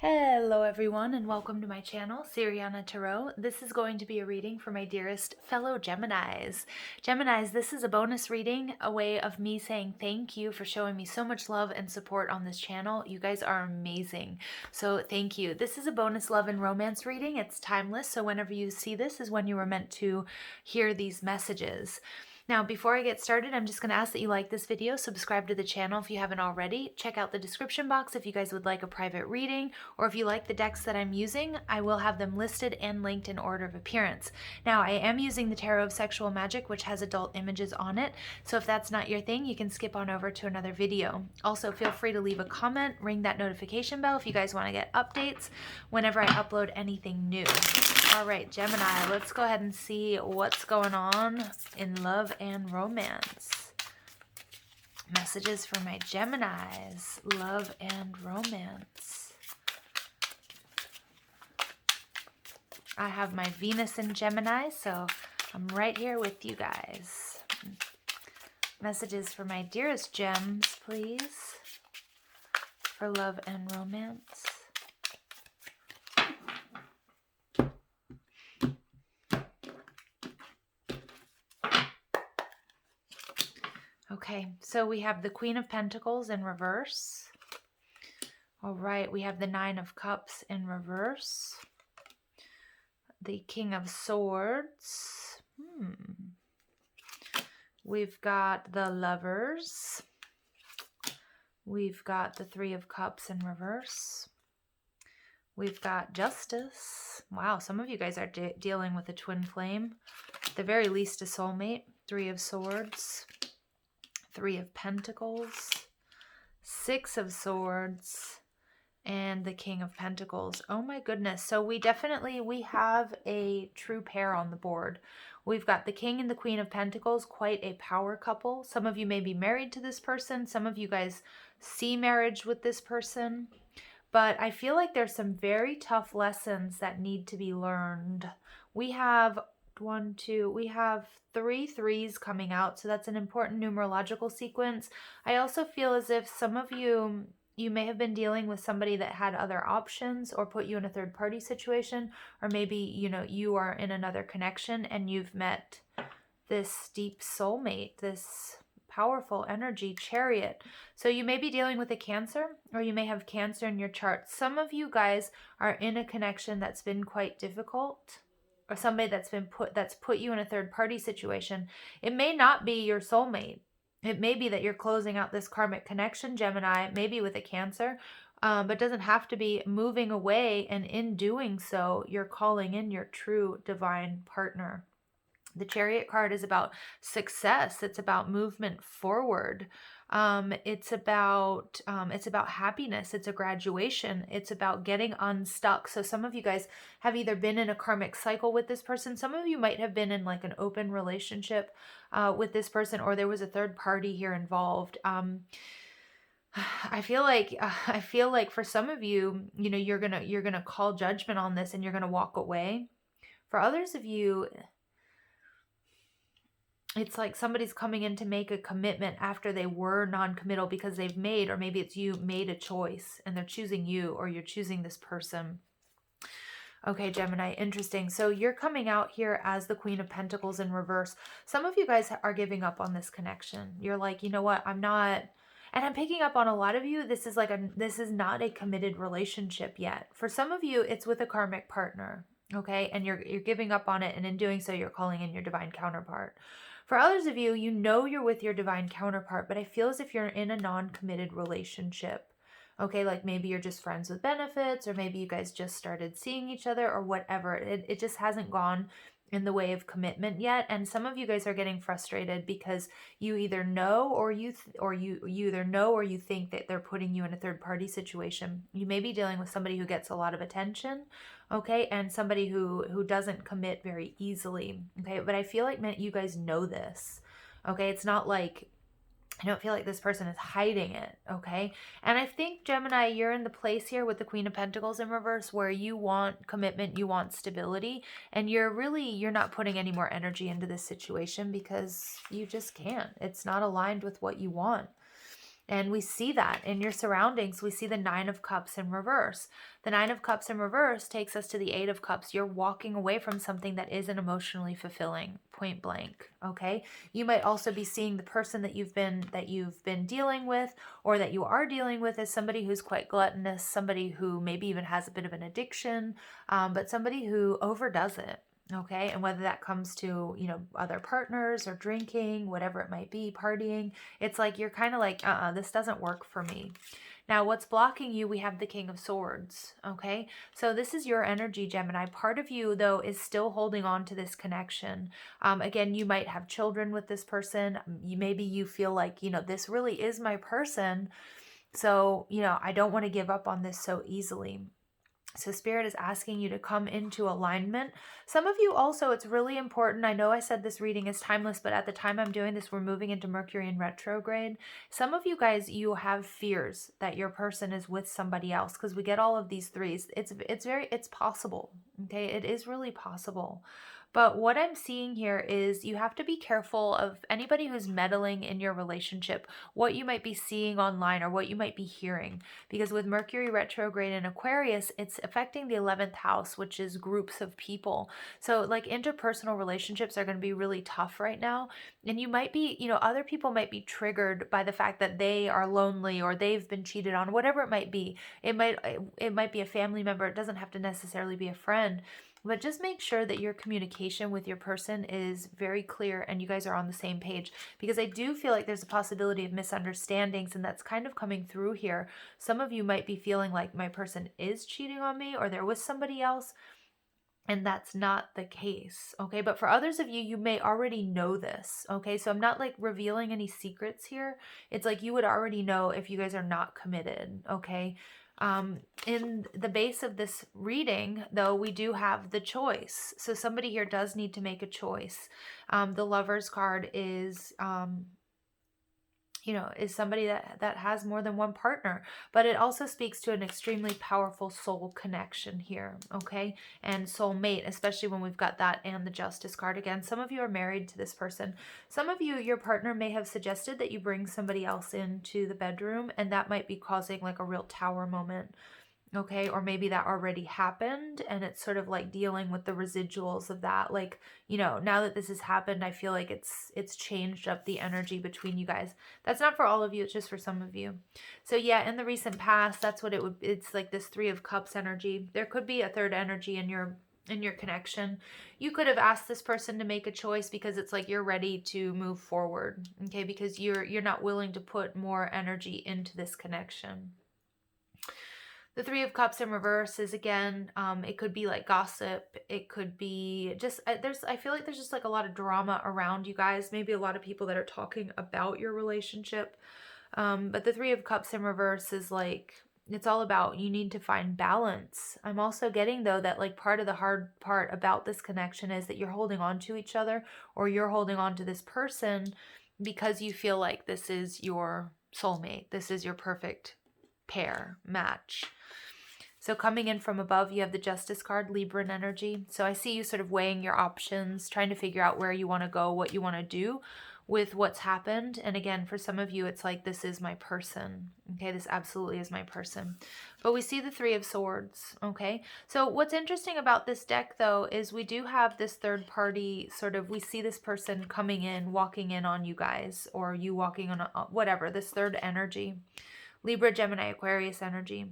Hello everyone and welcome to my channel, Siriana Tarot. This is going to be a reading for my dearest fellow Geminis. Geminis, this is a bonus reading, a way of me saying thank you for showing me so much love and support on this channel. You guys are amazing. So thank you. This is a bonus love and romance reading. It's timeless, so whenever you see this is when you were meant to hear these messages. Now, before I get started, I'm just going to ask that you like this video, subscribe to the channel if you haven't already, check out the description box if you guys would like a private reading, or if you like the decks that I'm using, I will have them listed and linked in order of appearance. Now, I am using the Tarot of Sexual Magic, which has adult images on it, so if that's not your thing, you can skip on over to another video. Also, feel free to leave a comment, ring that notification bell if you guys want to get updates whenever I upload anything new. All right, Gemini, let's go ahead and see what's going on in love and romance. Messages for my Geminis, love and romance. I have my Venus in Gemini, so I'm right here with you guys. Messages for my dearest gems, please, for love and romance. Okay, so we have the Queen of Pentacles in reverse. All right, we have the Nine of Cups in reverse. The King of Swords. We've got the Lovers. We've got the Three of Cups in reverse. We've got Justice. Wow, some of you guys are dealing with a twin flame. At the very least, a soulmate. Three of Swords. Three of Pentacles, Six of Swords, and the King of Pentacles. Oh my goodness. So we have a true pair on the board. We've got the King and the Queen of Pentacles, quite a power couple. Some of you may be married to this person. Some of you guys see marriage with this person. But I feel like there's some very tough lessons that need to be learned. We have we have 3 threes coming out, so that's an important numerological sequence. I also feel as if some of you may have been dealing with somebody that had other options or put you in a third party situation, or maybe you are in another connection and you've met this deep soulmate, this powerful energy Chariot. So you may be dealing with a Cancer, or you may have Cancer in your chart. Some of you guys are in a connection that's been quite difficult, or somebody that's put you in a third party situation. It may not be your soulmate. It may be that you're closing out this karmic connection, Gemini, maybe with a Cancer, but doesn't have to be moving away. And in doing so, you're calling in your true divine partner. The Chariot card is about success. It's about movement forward. It's about happiness. It's a graduation. It's about getting unstuck. So some of you guys have either been in a karmic cycle with this person. Some of you might have been in like an open relationship with this person, or there was a third party here involved. I feel like for some of you, you're gonna call judgment on this and you're gonna walk away. For others of you, it's like somebody's coming in to make a commitment after they were non-committal because they've made, or maybe it's you made a choice and they're choosing you, or you're choosing this person. Okay, Gemini, interesting. So you're coming out here as the Queen of Pentacles in reverse. Some of you guys are giving up on this connection. You're like, you know what? I'm not, and I'm picking up on a lot of you. This is not a committed relationship yet. For some of you, it's with a karmic partner. Okay, and you're giving up on it, and in doing so, you're calling in your divine counterpart. For others of you, you're with your divine counterpart, but I feel as if you're in a non-committed relationship. Okay, like maybe you're just friends with benefits, or maybe you guys just started seeing each other, or whatever. It just hasn't gone in the way of commitment yet. And some of you guys are getting frustrated because you either know or you either know or you think that they're putting you in a third party situation. You may be dealing with somebody who gets a lot of attention, okay, and somebody who doesn't commit very easily, okay. But I feel like you guys know this, okay. It's not like, I don't feel like this person is hiding it, okay? And I think, Gemini, you're in the place here with the Queen of Pentacles in reverse where you want commitment, you want stability, and you're not putting any more energy into this situation because you just can't. It's not aligned with what you want. And we see that in your surroundings. We see the Nine of Cups in reverse. The Nine of Cups in reverse takes us to the Eight of Cups. You're walking away from something that isn't emotionally fulfilling, point blank. Okay. You might also be seeing the person that you've been dealing with, or that you are dealing with, as somebody who's quite gluttonous, somebody who maybe even has a bit of an addiction, but somebody who overdoes it. Okay. And whether that comes to, other partners or drinking, whatever it might be, partying, it's like you're kind of like, this doesn't work for me. Now, what's blocking you? We have the King of Swords. Okay. So this is your energy, Gemini. Part of you, though, is still holding on to this connection. Again, you might have children with this person. Maybe you feel like, this really is my person. So, I don't want to give up on this so easily. So Spirit is asking you to come into alignment. Some of you also, it's really important. I know I said this reading is timeless, but at the time I'm doing this, we're moving into Mercury in retrograde. Some of you guys, you have fears that your person is with somebody else, because we get all of these threes. It's possible. Okay. It is really possible. But what I'm seeing here is you have to be careful of anybody who's meddling in your relationship, what you might be seeing online or what you might be hearing. Because with Mercury retrograde in Aquarius, it's affecting the 11th house, which is groups of people. So like interpersonal relationships are going to be really tough right now. And you might be, other people might be triggered by the fact that they are lonely or they've been cheated on, whatever it might be. It might be a family member. It doesn't have to necessarily be a friend. But just make sure that your communication with your person is very clear and you guys are on the same page, because I do feel like there's a possibility of misunderstandings, and that's kind of coming through here. Some of you might be feeling like my person is cheating on me or they're with somebody else, and that's not the case. Okay. But for others of you, you may already know this. Okay. So I'm not like revealing any secrets here. It's like you would already know if you guys are not committed. Okay. In the base of this reading, though, we do have the choice. So somebody here does need to make a choice. The Lover's card is, is somebody that has more than one partner, but it also speaks to an extremely powerful soul connection here. Okay. And soulmate, especially when we've got that and the Justice card again. Some of you are married to this person. Some of you, your partner may have suggested that you bring somebody else into the bedroom, and that might be causing like a real tower moment. Okay. Or maybe that already happened and it's sort of like dealing with the residuals of that. Like, now that this has happened, I feel like it's changed up the energy between you guys. That's not for all of you. It's just for some of you. So yeah, in the recent past, that's what it's like, this Three of Cups energy. There could be a third energy in your connection. You could have asked this person to make a choice because it's like you're ready to move forward. Okay. Because you're not willing to put more energy into this connection. The Three of Cups in reverse is, again, it could be like gossip. It could be just, I feel like there's just like a lot of drama around you guys. Maybe a lot of people that are talking about your relationship. But the Three of Cups in reverse is like, it's all about, you need to find balance. I'm also getting, though, that like part of the hard part about this connection is that you're holding on to each other, or you're holding on to this person because you feel like this is your soulmate. This is your perfect pair match. So coming in from above, you have the Justice card, Libran energy. So I see you sort of weighing your options, trying to figure out where you want to go, what you want to do with what's happened. And again, for some of you, it's like, this is my person. Okay, this absolutely is my person. But we see the Three of Swords. Okay, so what's interesting about this deck, though, is we do have this third party sort of, we see this person coming in, walking in on you guys, or you walking on whatever, this third energy. Libra, Gemini, Aquarius energy.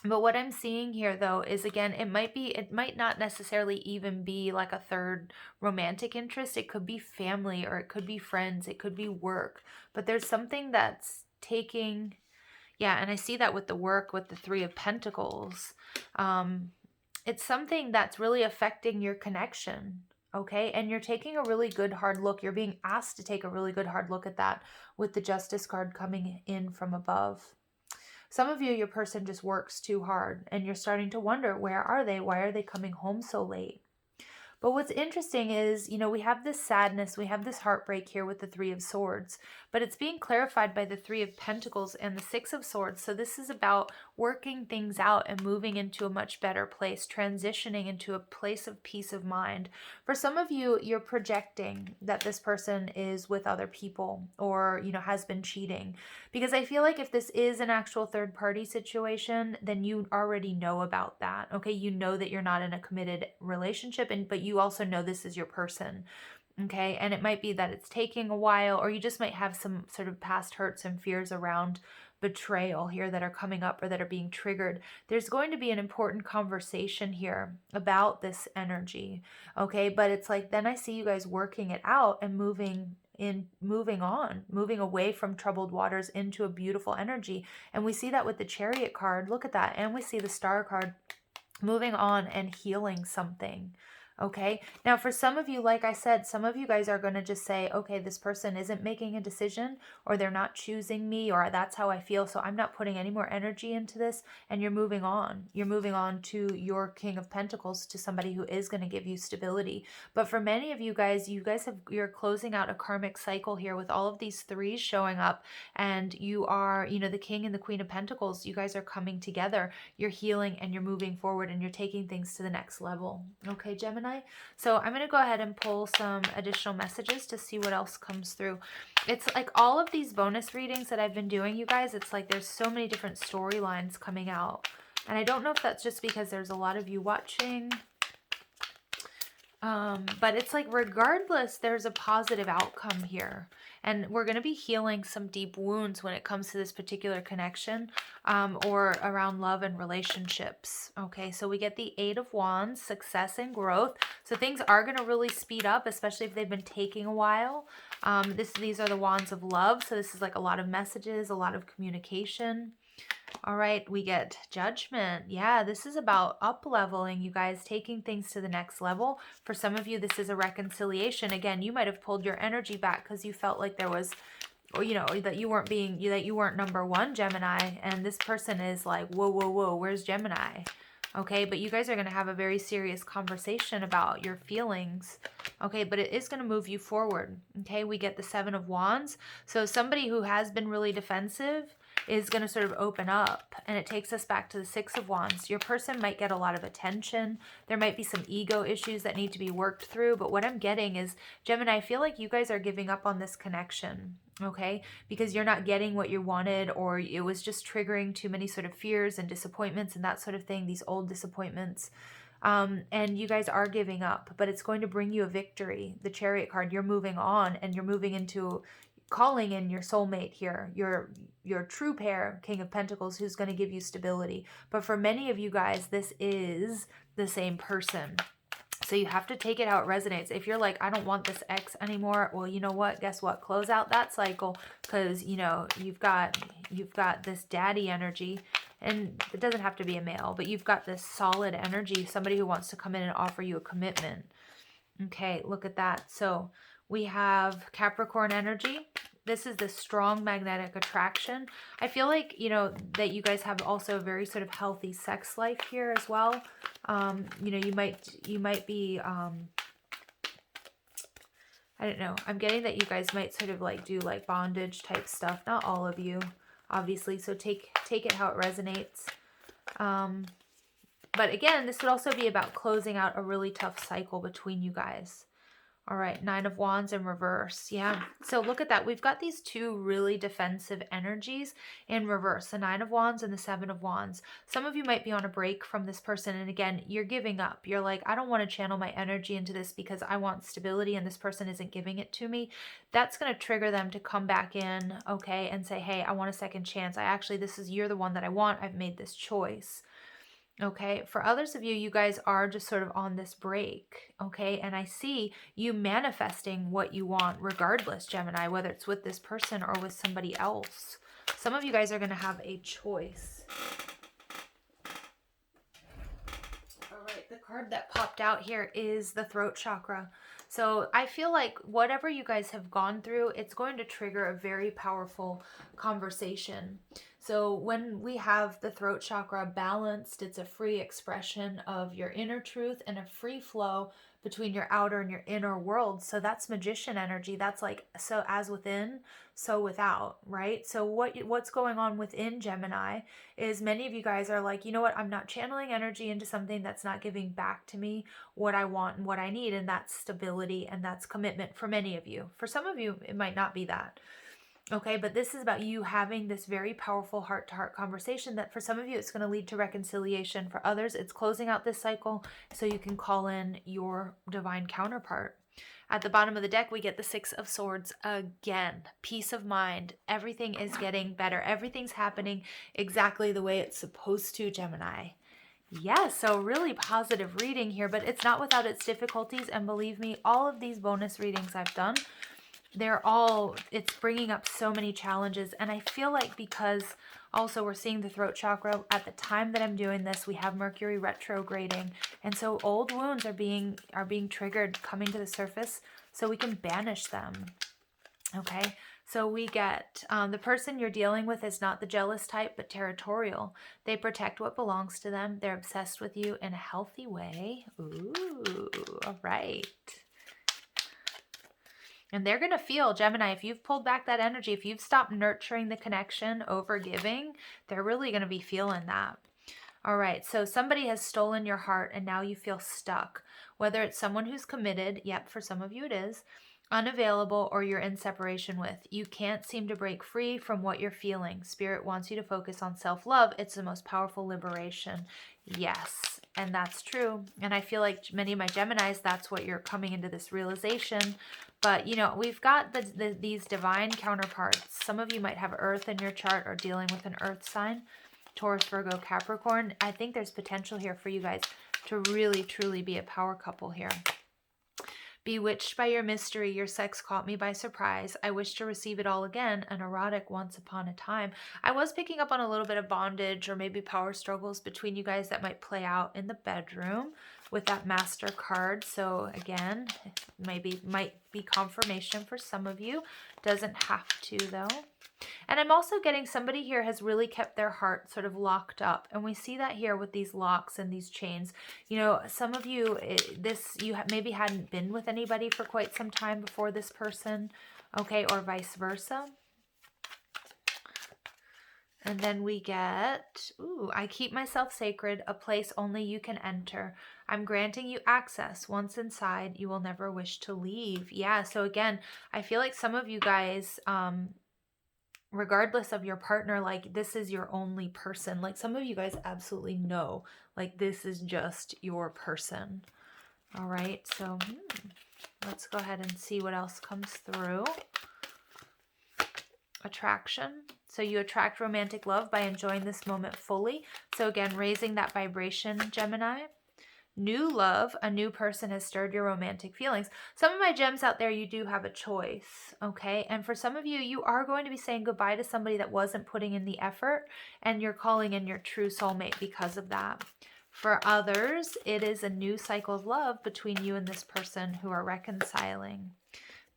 But what I'm seeing here, though, is, again, it might not necessarily even be like a third romantic interest. It could be family, or it could be friends. It could be work. But there's something that's taking, yeah, and I see that with the work, with the Three of Pentacles. It's something that's really affecting your connection. Okay, and you're taking a really good hard look. You're being asked to take a really good hard look at that with the Justice card coming in from above. Some of you, your person just works too hard and you're starting to wonder, where are they? Why are they coming home so late? But what's interesting is, you know, we have this sadness, we have this heartbreak here with the Three of Swords, but it's being clarified by the Three of Pentacles and the Six of Swords. So this is about working things out and moving into a much better place, transitioning into a place of peace of mind. For some of you, you're projecting that this person is with other people or, you know, has been cheating. Because I feel like if this is an actual third party situation, then you already know about that. Okay, you know that you're not in a committed relationship, but you also know this is your person. Okay, and it might be that it's taking a while, or you just might have some sort of past hurts and fears around betrayal here that are coming up or that are being triggered. There's going to be an important conversation here about this energy. Okay, but it's like, then I see you guys working it out and moving on, moving away from troubled waters into a beautiful energy. And we see that with the Chariot card. Look at that. And we see the Star card, moving on and healing something. Okay. Now, for some of you, like I said, some of you guys are going to just say, okay, this person isn't making a decision, or they're not choosing me, or that's how I feel, so I'm not putting any more energy into this. And you're moving on. You're moving on to your King of Pentacles, to somebody who is going to give you stability. But for many of you guys, you're closing out a karmic cycle here with all of these threes showing up, and you are, you know, the King and the Queen of Pentacles, you guys are coming together. You're healing and you're moving forward and you're taking things to the next level. Okay, Gemini? So I'm going to go ahead and pull some additional messages to see what else comes through. It's like all of these bonus readings that I've been doing, you guys, it's like there's so many different storylines coming out. And I don't know if that's just because there's a lot of you watching. But it's like, regardless, there's a positive outcome here. And we're going to be healing some deep wounds when it comes to this particular connection, or around love and relationships. Okay, so we get the Eight of Wands, success and growth. So things are going to really speed up, especially if they've been taking a while. These are the Wands of love. So this is like a lot of messages, a lot of communication. All right, we get Judgment. Yeah, this is about up-leveling, you guys, taking things to the next level. For some of you, this is a reconciliation. Again, you might have pulled your energy back because you felt like there was, or, you know, that you weren't number one, Gemini, and this person is like, whoa, whoa, whoa, where's Gemini? Okay, but you guys are going to have a very serious conversation about your feelings. Okay, but it is going to move you forward. Okay, we get the Seven of Wands. So somebody who has been really defensive is going to sort of open up, and it takes us back to the Six of Wands. Your person might get a lot of attention. There might be some ego issues that need to be worked through, but what I'm getting is, Gemini, I feel like you guys are giving up on this connection, okay? Because you're not getting what you wanted, or it was just triggering too many sort of fears and disappointments and that sort of thing, these old disappointments. And you guys are giving up, but it's going to bring you a victory. The Chariot card, you're moving on, and you're moving into calling in your soulmate here, your true pair, King of Pentacles, who's going to give you stability. But for many of you guys, this is the same person. So you have to take it how it resonates. If you're like, I don't want this ex anymore, well, you know what? Guess what? Close out that cycle, because, you know, you've got this daddy energy, and it doesn't have to be a male, but you've got this solid energy, somebody who wants to come in and offer you a commitment. Okay, look at that. So we have Capricorn energy. This is the strong magnetic attraction. I feel like, you know, that you guys have also a very sort of healthy sex life here as well. You know, you might be, I don't know. I'm getting that you guys might sort of like do like bondage type stuff. Not all of you, obviously. So take it how it resonates. But again, this would also be about closing out a really tough cycle between you guys. All right, Nine of Wands in reverse. Yeah, so look at that. We've got these two really defensive energies in reverse, the Nine of Wands and the Seven of Wands. Some of you might be on a break from this person, and again, you're giving up. You're like, I don't want to channel my energy into this because I want stability and this person isn't giving it to me. That's going to trigger them to come back in, okay, and say, hey, I want a second chance. You're the one that I want. I've made this choice. Okay, for others of you, you guys are just sort of on this break, okay? And I see you manifesting what you want regardless, Gemini, whether it's with this person or with somebody else. Some of you guys are going to have a choice. All right, the card that popped out here is the throat chakra. So I feel like whatever you guys have gone through, it's going to trigger a very powerful conversation. So when we have the throat chakra balanced, it's a free expression of your inner truth and a free flow between your outer and your inner world. So that's magician energy. That's like, so as within, so without, right? So what's going on within Gemini is many of you guys are like, you know what, I'm not channeling energy into something that's not giving back to me what I want and what I need, and that's stability and that's commitment for many of you. For some of you, it might not be that. Okay, but this is about you having this very powerful heart-to-heart conversation that for some of you, it's going to lead to reconciliation. For others, it's closing out this cycle so you can call in your divine counterpart. At the bottom of the deck, we get the Six of Swords again. Peace of mind. Everything is getting better. Everything's happening exactly the way it's supposed to, Gemini. Yes, so really positive reading here, but it's not without its difficulties. And believe me, all of these bonus readings I've done, it's bringing up so many challenges. And I feel like because also we're seeing the throat chakra at the time that I'm doing this, we have Mercury retrograding. And so old wounds are being triggered, coming to the surface so we can banish them. Okay. So we get the person you're dealing with is not the jealous type, but territorial. They protect what belongs to them. They're obsessed with you in a healthy way. Ooh, all right. And they're going to feel, Gemini, if you've pulled back that energy, if you've stopped nurturing the connection over giving, they're really going to be feeling that. All right, so somebody has stolen your heart and now you feel stuck. Whether it's someone who's committed, yep, for some of you it is, unavailable, or you're in separation with. You can't seem to break free from what you're feeling. Spirit wants you to focus on self-love. It's the most powerful liberation. Yes, and that's true. And I feel like many of my Geminis, that's what you're coming into this realization. But, you know, we've got these divine counterparts. Some of you might have Earth in your chart or dealing with an Earth sign. Taurus, Virgo, Capricorn. I think there's potential here for you guys to really, truly be a power couple here. Bewitched by your mystery, your sex caught me by surprise. I wish to receive it all again, an erotic once upon a time. I was picking up on a little bit of bondage or maybe power struggles between you guys that might play out in the bedroom with that Master card. So again, maybe might be confirmation for some of you. Doesn't have to though. And I'm also getting somebody here has really kept their heart sort of locked up. And we see that here with these locks and these chains. You know, some of you, you maybe hadn't been with anybody for quite some time before this person, okay, or vice versa. And then we get, ooh, I keep myself sacred, a place only you can enter. I'm granting you access. Once inside, you will never wish to leave. Yeah, so again, I feel like some of you guys, regardless of your partner, like this is your only person. Like some of you guys absolutely know, like this is just your person. All right, so let's go ahead and see what else comes through. Attraction. So you attract romantic love by enjoying this moment fully. So again, raising that vibration, Gemini. New love, a new person has stirred your romantic feelings. Some of my gems out there, you do have a choice, okay? And for some of you, you are going to be saying goodbye to somebody that wasn't putting in the effort, and you're calling in your true soulmate because of that. For others, it is a new cycle of love between you and this person who are reconciling.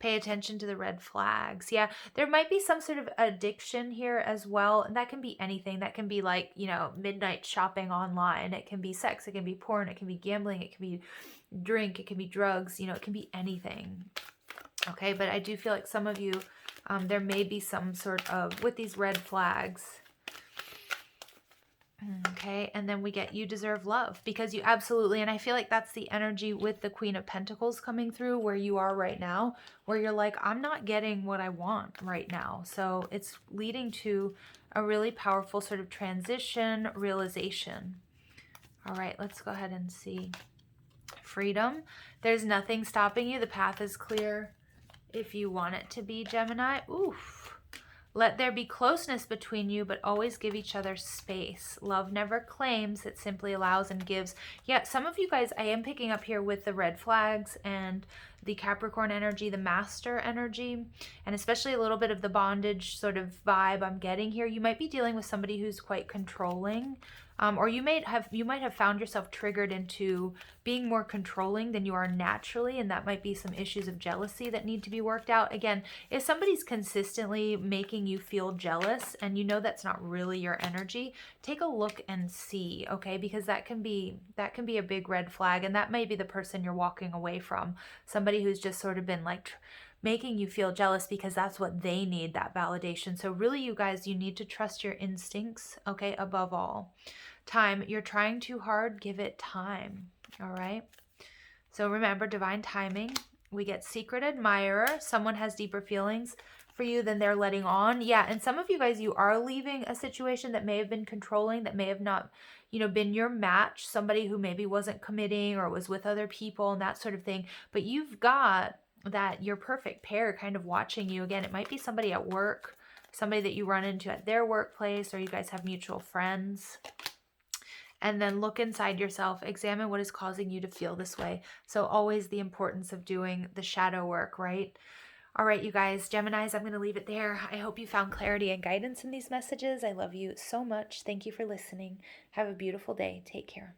Pay attention to the red flags. Yeah, there might be some sort of addiction here as well. And that can be anything. That can be like, you know, midnight shopping online. It can be sex. It can be porn. It can be gambling. It can be drink. It can be drugs. You know, it can be anything. Okay, but I do feel like some of you, there may be some sort of, with these red flags. Okay, and then we get you deserve love because you absolutely, and I feel like that's the energy with the Queen of Pentacles coming through where you are right now, where you're like, I'm not getting what I want right now. So it's leading to a really powerful sort of transition, realization. All right, let's go ahead and see. Freedom. There's nothing stopping you. The path is clear if you want it to be, Gemini. Oof. Let there be closeness between you, but always give each other space. Love never claims, it simply allows and gives. Yeah, some of you guys, I am picking up here with the red flags and the Capricorn energy, the Master energy, and especially a little bit of the bondage sort of vibe I'm getting here. You might be dealing with somebody who's quite controlling, Or you might have found yourself triggered into being more controlling than you are naturally, and that might be some issues of jealousy that need to be worked out. Again, if somebody's consistently making you feel jealous and you know that's not really your energy, take a look and see, okay? Because that can be a big red flag, and that may be the person you're walking away from. Somebody who's just sort of been like making you feel jealous because that's what they need, that validation. So really, you guys, you need to trust your instincts, okay? Above all. Time, you're trying too hard, give it time, all right? So remember, divine timing. We get secret admirer. Someone has deeper feelings for you than they're letting on. Yeah, and some of you guys, you are leaving a situation that may have been controlling, that may have not, been your match, somebody who maybe wasn't committing or was with other people and that sort of thing. But you've got that your perfect pair kind of watching you. Again, it might be somebody at work, somebody that you run into at their workplace, or you guys have mutual friends. And then look inside yourself, examine what is causing you to feel this way. So always the importance of doing the shadow work, right? All right, you guys, Geminis, I'm going to leave it there. I hope you found clarity and guidance in these messages. I love you so much. Thank you for listening. Have a beautiful day. Take care.